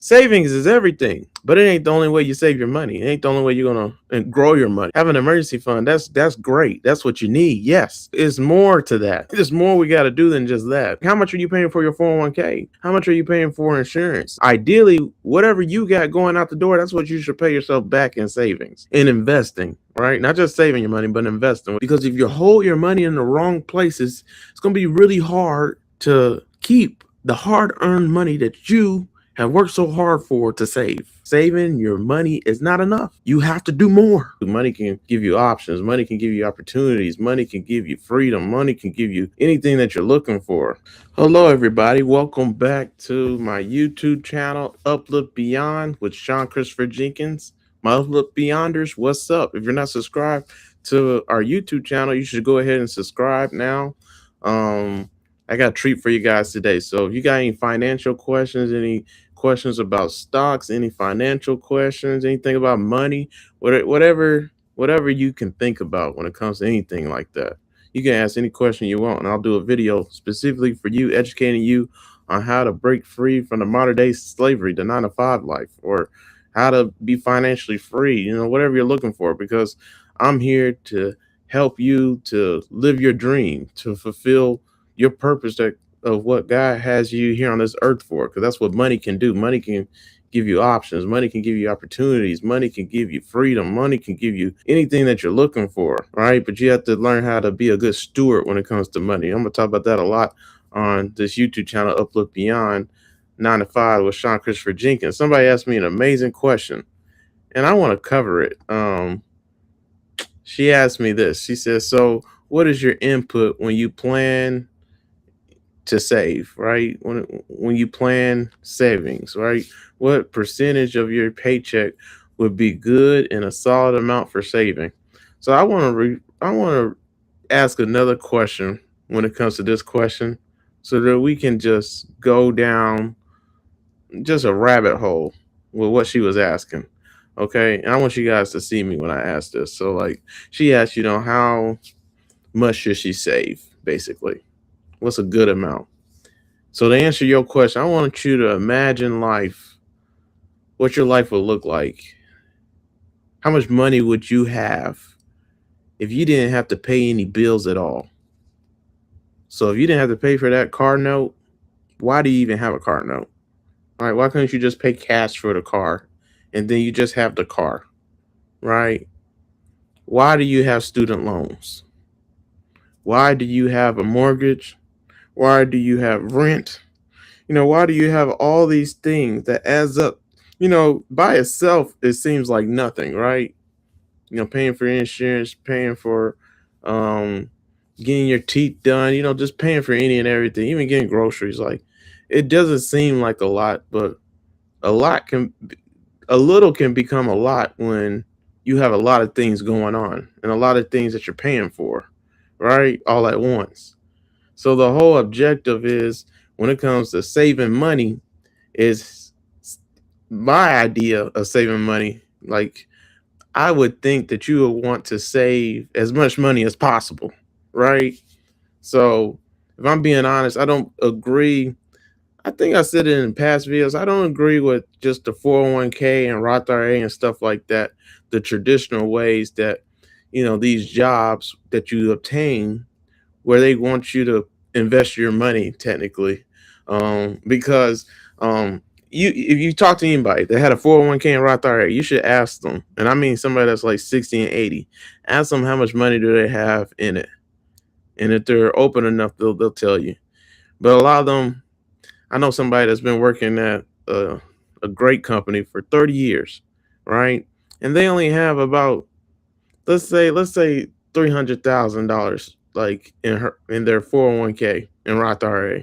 Savings is everything, but it ain't the only way you save your money. It ain't the only way you're gonna grow your money. Have an emergency fund. That's great. That's what you need. Yes, it's more to that. There's more we got to do than just that. How much are you paying for your 401k? How much are you paying for insurance? Ideally, whatever you got going out the door, that's what you should pay yourself back in savings, in investing. Right? Not just saving your money, but investing. Because if you hold your money in the wrong places, it's gonna be really hard to keep the hard-earned money that you have worked so hard for to save. Saving your money is not enough. You have to do more. Money can give you options. Money can give you opportunities. Money can give you freedom. Money can give you anything that you're looking for. Hello, everybody. Welcome back to my YouTube channel, Uplift Beyond with Sean Christopher Jenkins. My Uplift Beyonders, what's up? If you're not subscribed to our YouTube channel, you should go ahead and subscribe now. I got a treat for you guys today. So if you got any financial questions, any questions about stocks, any financial questions, anything about money, whatever you can think about when it comes to anything like that, you can ask any question you want, and I'll do a video specifically for you, educating you on how to break free from the modern day slavery, the 9-to-5 life, or how to be financially free, whatever you're looking for, because I'm here to help you to live your dream, to fulfill your purpose of what God has you here on this earth for, because that's what money can do. Money can give you options. Money can give you opportunities. Money can give you freedom. Money can give you anything that you're looking for, right? But you have to learn how to be a good steward when it comes to money. I'm going to talk about that a lot on this YouTube channel, Uplift Beyond 9-to-5 with Sean Christopher Jenkins. Somebody asked me an amazing question, and I want to cover it. She asked me this. She says, so what is your input when you plan to save, right? When you plan savings, right? What percentage of your paycheck would be good and a solid amount for saving? So I want to ask another question when it comes to this question, so that we can just go down just a rabbit hole with what she was asking. Okay, and I want you guys to see me when I ask this. So, like, she asked, how much should she save, basically? What's a good amount? So to answer your question, I want you to imagine life, what your life would look like. How much money would you have if you didn't have to pay any bills at all? So if you didn't have to pay for that car note, why do you even have a car note? All right, why couldn't you just pay cash for the car and then you just have the car, right? Why do you have student loans? Why do you have a mortgage? Why do you have rent? Why do you have all these things that adds up? By itself, it seems like nothing, right? Paying for insurance, paying for getting your teeth done, just paying for any and everything, even getting groceries. Like, it doesn't seem like a lot, but a little can become a lot when you have a lot of things going on and a lot of things that you're paying for, right? All at once. So the whole objective is, when it comes to saving money, is my idea of saving money. Like, I would think that you would want to save as much money as possible, right? So if I'm being honest, I don't agree. I think I said it in past videos. I don't agree with just the 401k and Roth IRA and stuff like that, the traditional ways that, these jobs that you obtain, where they want you to invest your money technically, because if you talk to anybody that had a 401k and Roth IRA, you should ask them, and I mean somebody that's like 60 and 80, ask them how much money do they have in it, and if they're open enough, they'll tell you. But a lot of them, I know somebody that's been working at a great company for 30 years, right? And they only have about, let's say $300,000 like in their 401k and Roth IRA,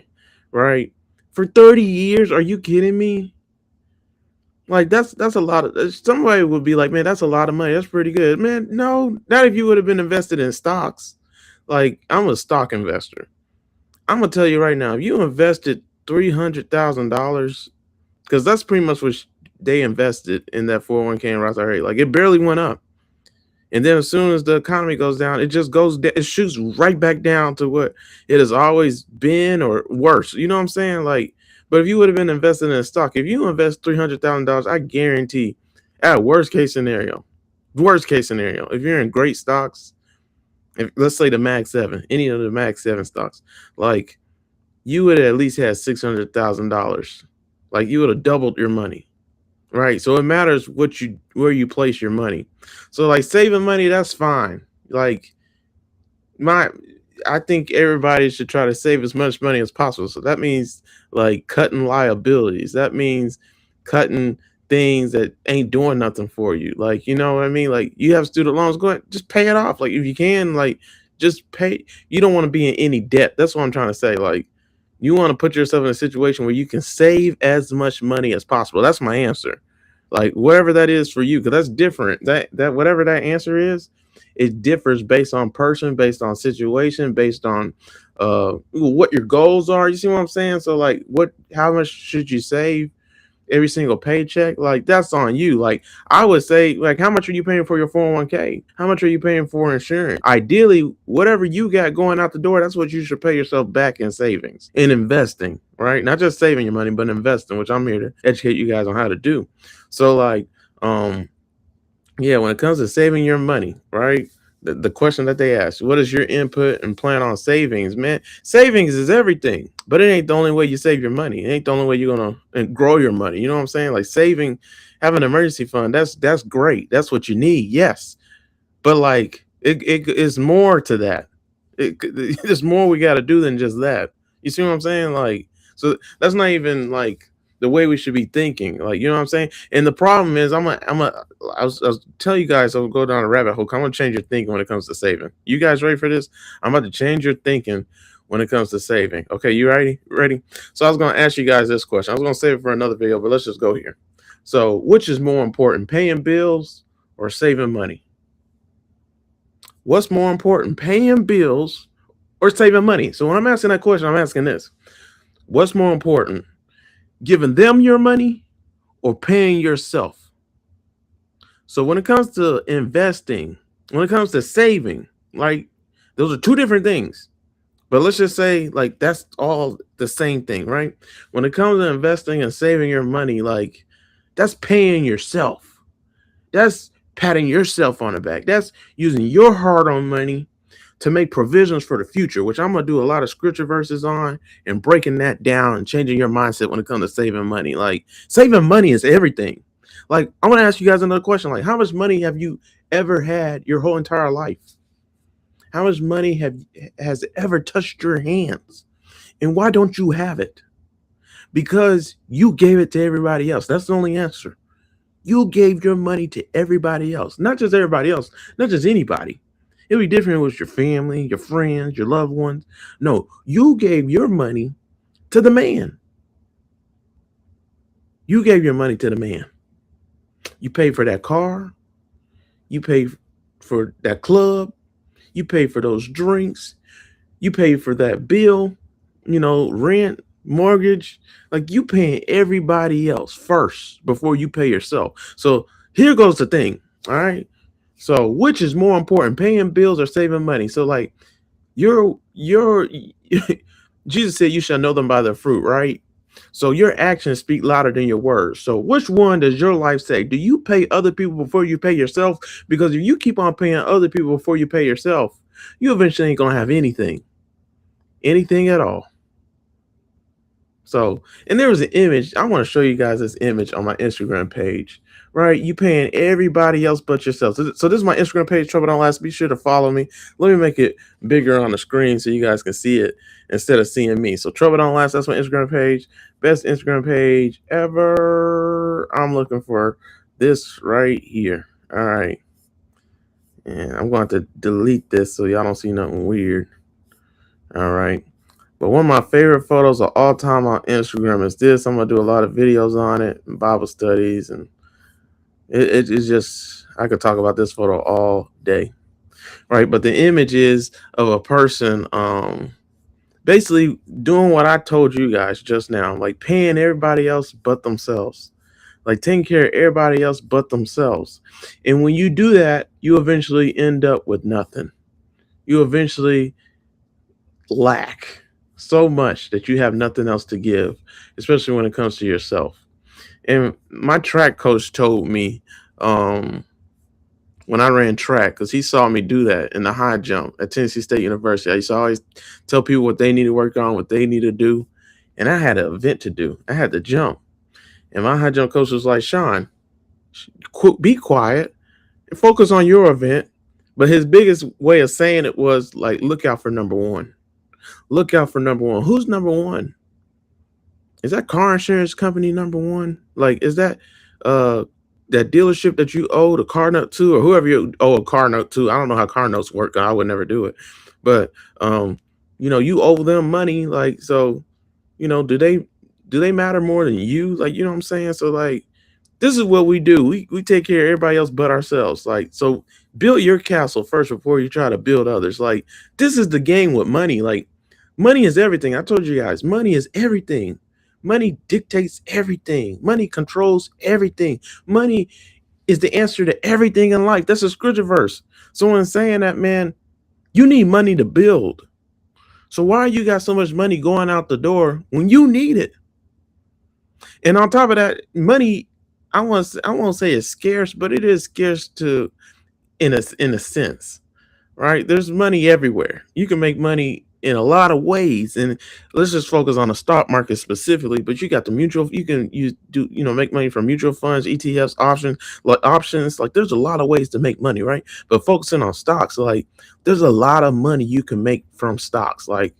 right? For 30 years, are you kidding me? Like, that's a lot of, somebody would be like, man, that's a lot of money. That's pretty good. Man, no, not if you would have been invested in stocks. Like, I'm a stock investor. I'm gonna tell you right now, if you invested $300,000, because that's pretty much what they invested in that 401k and Roth IRA. Like, it barely went up. And then as soon as the economy goes down, it just goes, it shoots right back down to what it has always been or worse. You know what I'm saying? Like, But if you would have been invested in a stock, if you invest $300,000, I guarantee, at worst case scenario, if you're in great stocks, if let's say the Mag 7, any of the Mag 7 stocks, like you would have at least had $600,000. Like you would have doubled your money. Right. So it matters where you place your money. So like saving money, that's fine. Like my I think everybody should try to save as much money as possible. So that means like cutting liabilities. That means cutting things that ain't doing nothing for you. Like, you know what I mean? Like you have student loans, go ahead, just pay it off. Like if you can, like just pay. You don't want to be in any debt. That's what I'm trying to say. Like you want to put yourself in a situation where you can save as much money as possible. That's my answer. Like whatever that is for you, because that's different. That whatever that answer is, it differs based on person, based on situation, based on what your goals are. You see what I'm saying? So like how much should you save every single paycheck? Like that's on you. Like I would say, like, how much are you paying for your 401k? How much are you paying for insurance? Ideally, whatever you got going out the door, that's what you should pay yourself back in savings, in investing, right? Not just saving your money, but investing, which I'm here to educate you guys on how to do. So like yeah, when it comes to saving your money, right? The question that they ask, what is your input and plan on savings? Man, savings is everything, but it ain't the only way you save your money. It ain't the only way you're gonna grow your money. You know what I'm saying? Like saving, having an emergency fund, that's great. That's what you need, yes. But like it is more to that. There's more we got to do than just that. You see what I'm saying? Like, so that's not even like the way we should be thinking. Like, you know what I'm saying? And the problem is, I was telling you guys, I'll go down a rabbit hole. I'm gonna change your thinking when it comes to saving. You guys ready for this? I'm about to change your thinking when it comes to saving. Okay, you ready? Ready? So I was gonna ask you guys this question. I was gonna save it for another video, but let's just go here. So, which is more important, paying bills or saving money? What's more important, paying bills or saving money? So when I'm asking that question, I'm asking this: what's more important, giving them your money or paying yourself? So when it comes to investing, when it comes to saving, like those are two different things. But let's just say like that's all the same thing, right? When it comes to investing and saving your money, like that's paying yourself. That's patting yourself on the back. That's using your hard-earned money to make provisions for the future, which I'm gonna do a lot of scripture verses on and breaking that down and changing your mindset when it comes to saving money. Like saving money is everything. Like I want to ask you guys another question. Like, how much money have you ever had your whole entire life? How much money has ever touched your hands? And why don't you have it? Because you gave it to everybody else. That's the only answer. You gave your money to everybody else, not just everybody else, not just anybody. It'll be different with your family, your friends, your loved ones. No, you gave your money to the man. You gave your money to the man. You paid for that car. You paid for that club. You paid for those drinks. You paid for that bill, rent, mortgage. Like you paying everybody else first before you pay yourself. So here goes the thing. All right. So which is more important, paying bills or saving money? So like your Jesus said you shall know them by their fruit, right? So your actions speak louder than your words. So which one does your life say? Do you pay other people before you pay yourself? Because if you keep on paying other people before you pay yourself, you eventually ain't gonna have anything at all. So, and there was an image. I want to show you guys this image on my Instagram page, right? You paying everybody else but yourself. So this is my Instagram page, Trouble Don't Last. Be sure to follow me. Let me make it bigger on the screen so you guys can see it instead of seeing me. So Trouble Don't Last, that's my Instagram page. Best Instagram page ever. I'm looking for this right here. All right. And I'm going to delete this so y'all don't see nothing weird. All right. But one of my favorite photos of all time on Instagram is this. I'm going to do a lot of videos on it and Bible studies. And it's just, I could talk about this photo all day. Right. But the image is of a person basically doing what I told you guys just now, like paying everybody else but themselves, like taking care of everybody else but themselves. And when you do that, you eventually end up with nothing. You eventually lack. so much that you have nothing else to give, especially when it comes to yourself. And my track coach told me, um, when I ran track, because he saw me do that in the high jump at Tennessee State University. I used to always tell people what they need to work on, what they need to do. And I had an event to do. I had to jump. And my high jump coach was like, Sean, be quiet and focus on your event. But his biggest way of saying it was like, look out for number one. Look out for number one. Who's number one? Is that car insurance company number one? Like, is that uh that dealership that you owe the car note to, or whoever you owe a car note to? I don't know how car notes work. I would never do it. But you owe them money. Like, so, do they matter more than you? Like, you know what I'm saying? So like, this is what we do. We take care of everybody else but ourselves. Like, so build your castle first before you try to build others. Like, this is the game with money. Like, money is everything. I told you guys, money is everything. Money dictates everything. Money controls everything. Money is the answer to everything in life. That's a scripture verse. So in saying that, man, you need money to build. So why you got so much money going out the door when you need it? And on top of that, money, I won't say it's scarce, but it is scarce to in a sense, right? There's money everywhere. You can make money in a lot of ways, and let's just focus on the stock market specifically. But you got the mutual. You can make money from mutual funds, ETFs, options. Like, there's a lot of ways to make money, right? But focusing on stocks, like, there's a lot of money you can make from stocks. Like,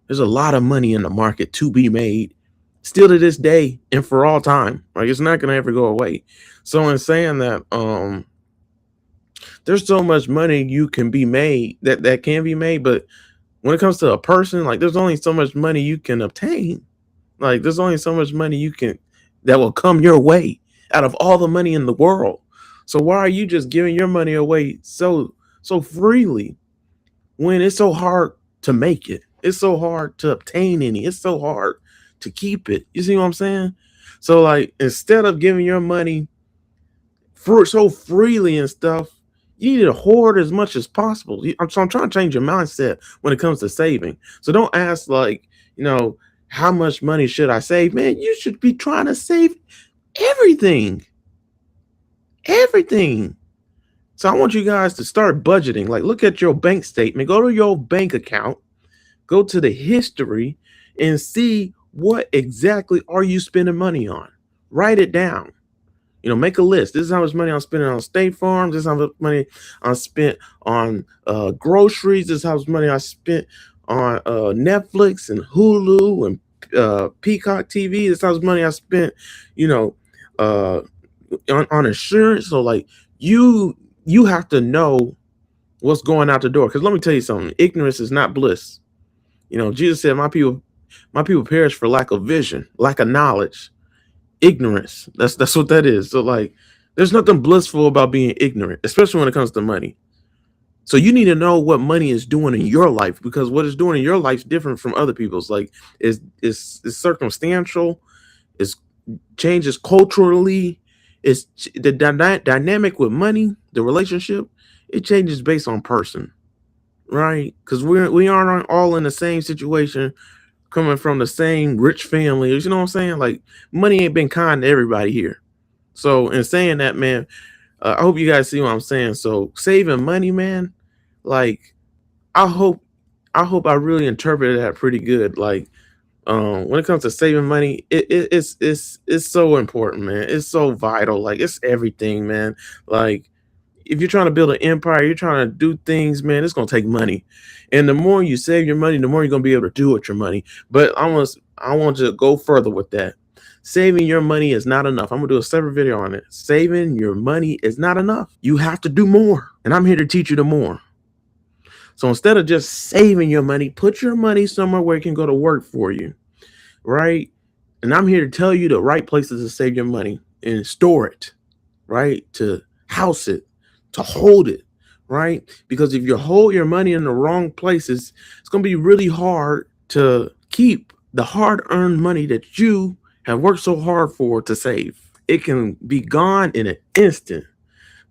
there's a lot of money in the market to be made, still to this day and for all time. Like, it's not gonna ever go away. So in saying that, there's so much money you can be made that can be made, but when it comes to a person, like, there's only so much money you can obtain. Like, there's only so much money that will come your way out of all the money in the world. So why are you just giving your money away so freely when it's so hard to make it? It's so hard to obtain any. It's so hard to keep it. You see what I'm saying? So like, instead of giving your money for so freely and stuff, you need to hoard as much as possible. So I'm trying to change your mindset when it comes to saving. So don't ask like, how much money should I save? Man, you should be trying to save everything. Everything. So I want you guys to start budgeting. Like, look at your bank statement, go to your bank account, go to the history, and see what exactly are you spending money on. Write it down. Make a list. This is how much money I'm spending on State Farm. This is how much money I spent on groceries. This is how much money I spent on Netflix and Hulu and Peacock TV. This is how much money I spent, on insurance. So like, you have to know what's going out the door. Because let me tell you something. Ignorance is not bliss. Jesus said, my people perish for lack of vision, lack of knowledge. Ignorance. That's what that is. So like, there's nothing blissful about being ignorant, especially when it comes to money. So you need to know what money is doing in your life, because what it's doing in your life is different from other people's. Like, it's circumstantial, it's changes culturally, it's the dynamic with money, the relationship, it changes based on person, right? Because we aren't all in the same situation, coming from the same rich family. You know what I'm saying? Like, money ain't been kind to everybody here. So in saying that, man, I hope you guys see what I'm saying. So saving money, man, like, I hope I really interpreted that pretty good. Like, when it comes to saving money, it's so important, man. It's so vital. Like, it's everything, man. Like, if you're trying to build an empire, you're trying to do things, man, it's gonna take money. And the more you save your money, the more you're gonna be able to do with your money. But I want to go further with that. Saving your money is not enough. I'm gonna do a separate video on it. Saving your money is not enough. You have to do more. And I'm here to teach you the more. So instead of just saving your money, put your money somewhere where it can go to work for you. Right? And I'm here to tell you the right places to save your money and store it, right? To house it, to hold it, right? Because if you hold your money in the wrong places, it's going to be really hard to keep the hard-earned money that you have worked so hard for to save. It can be gone in an instant.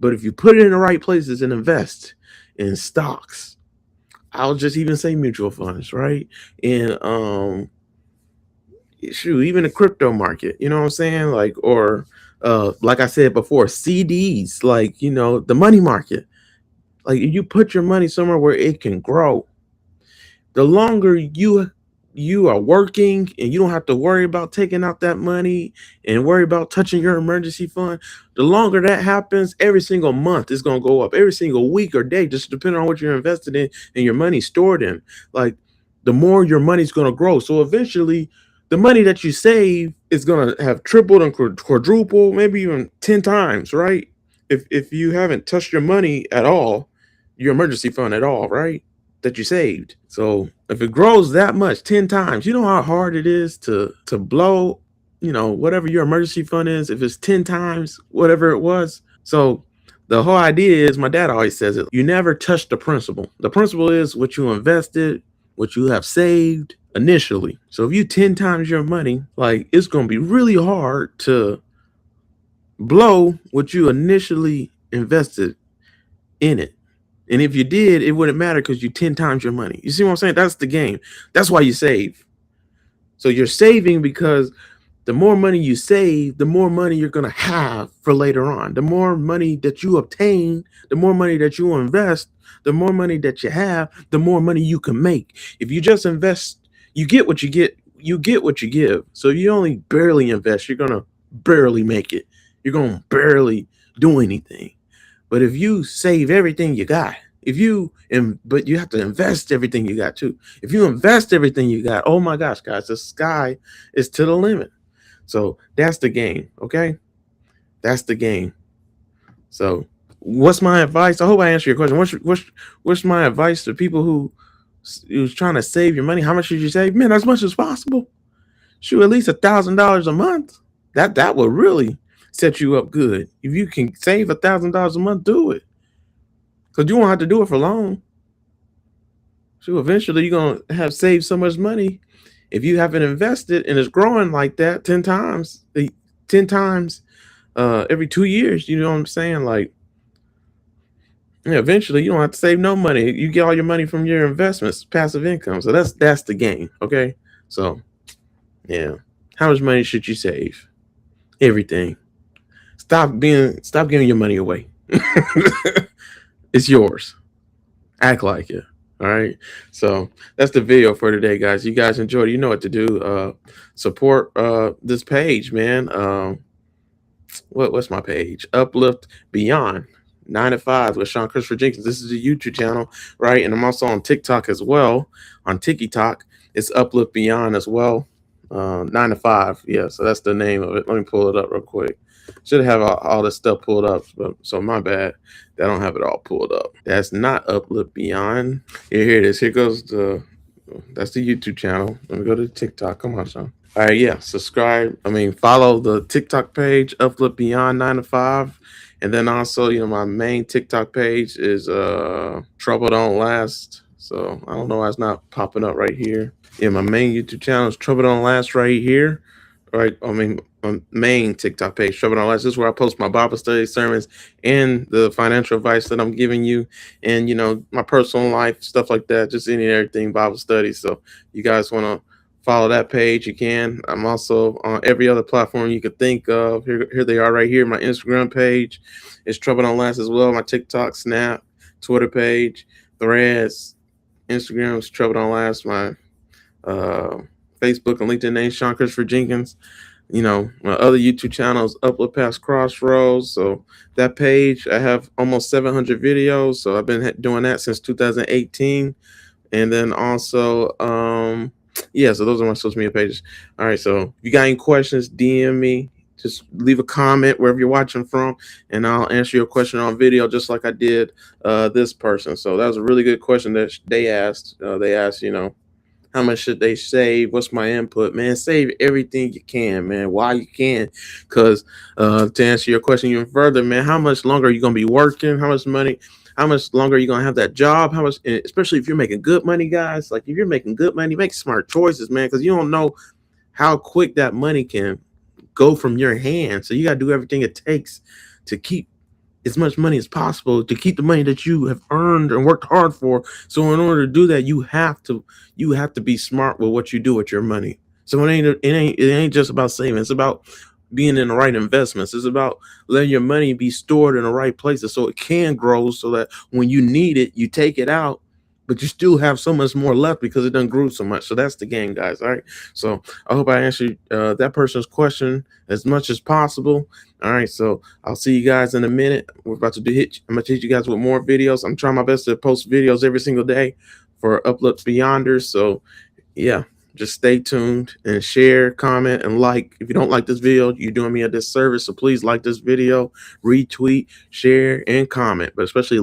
But if you put it in the right places and invest in stocks, I'll just even say mutual funds, right? And shoot, even the crypto market, you know what I'm saying? Like, or like I said before, CDs, like, the money market. Like, you put your money somewhere where it can grow. The longer you are working and you don't have to worry about taking out that money and worry about touching your emergency fund, the longer that happens, every single month is going to go up, every single week or day, just depending on what you're invested in and your money stored in. Like, the more your money's going to grow, so eventually the money that you save is going to have tripled and quadrupled, maybe even 10 times, right? If you haven't touched your money at all, your emergency fund at all, right, that you saved. So if it grows that much, 10 times, you know how hard it is to blow, whatever your emergency fund is, if it's 10 times whatever it was. So the whole idea is, my dad always says it, you never touch the principal. The principal is what you invested, what you have saved initially. So if you 10 times your money, like, it's going to be really hard to blow what you initially invested in it. And if you did, it wouldn't matter because you 10 times your money. You see what I'm saying? That's the game. That's why you save. So you're saving because the more money you save, the more money you're going to have for later on. The more money that you obtain, the more money that you invest, the more money that you have, the more money you can make. If you just invest, you get what you get. You get what you give. So if you only barely invest, you're going to barely make it. You're going to barely do anything. But if you save everything you got, but you have to invest everything you got too. If you invest everything you got, oh my gosh, guys, the sky is to the limit. So that's the game, okay? That's the game. So what's my advice? I hope I answered your question. What's my advice to people who's trying to save your money? How much should you save? Man, as much as possible. Shoot, at least $1,000 a month. That will really set you up good. If you can save $1,000 a month, do it. Because you won't have to do it for long. So eventually you're going to have saved so much money. If you haven't invested and it's growing like that 10 times, every 2 years, you know what I'm saying? Like, eventually you don't have to save no money. You get all your money from your investments, passive income. So that's the game. Okay. So yeah. How much money should you save? Everything. Stop giving your money away. It's yours. Act like it. All right. So that's the video for today, guys. You guys enjoyed it. You know what to do. Support this page, man. What's my page? Uplift Beyond 9 to 5 with Sean Christopher Jenkins. This is a YouTube channel, right? And I'm also on TikTok as well. On TikTok, it's Uplift Beyond as well. 9 to 5. Yeah, so that's the name of it. Let me pull it up real quick. Should have all this stuff pulled up, so my bad. I don't have it all pulled up. That's not Uplift Beyond. Here it is. Here goes that's the YouTube channel. Let me go to TikTok. Come on, Sean. All right, yeah. Follow the TikTok page, Uplift Beyond 9 to 5. And then also, my main TikTok page is Trouble Don't Last. So I don't know why it's not popping up right here. Yeah, my main YouTube channel is Trouble Don't Last right here. Right, my main TikTok page, Trouble Don't Last. This is where I post my Bible study sermons and the financial advice that I'm giving you, and my personal life, stuff like that, just any and everything Bible study. So you guys want to follow that page, you can. I'm also on every other platform you could think of. Here they are right here. My Instagram page is Trouble Don't Last as well. My TikTok, Snap, Twitter page, Threads, Instagram is Trouble Don't Last. My Facebook and LinkedIn name, Sean Christopher Jenkins. My other YouTube channels, Uplift past Crossroads. So that page, I have almost 700 videos. So I've been doing that since 2018. And then also, so those are my social media pages. All right. So if you got any questions, DM me. Just leave a comment wherever you're watching from, and I'll answer your question on video, just like I did this person. So that was a really good question that they asked. They asked, how much should they save? What's my input? Man, save everything you can, man, while you can. Because to answer your question even further, man, how much longer are you going to be working? How much longer are you going to have that job? Especially if you're making good money, guys. Like, if you're making good money, make smart choices, man, because you don't know how quick that money can go from your hands. So you got to do everything it takes to keep as much money as possible to keep the money that you have earned and worked hard for. So in order to do that, you have to be smart with what you do with your money. So it ain't just about saving. It's about being in the right investments. It's about letting your money be stored in the right places so it can grow, so that when you need it, you take it out, but you still have so much more left because it done grew so much. So that's the game, guys. All right. So I hope I answered that person's question as much as possible. All right. So I'll see you guys in a minute. We're about to I'm gonna teach you guys with more videos. I'm trying my best to post videos every single day for Uplift Beyonders. So yeah, just stay tuned and share, comment, and like. If you don't like this video, you're doing me a disservice. So please like this video, retweet, share, and comment, but especially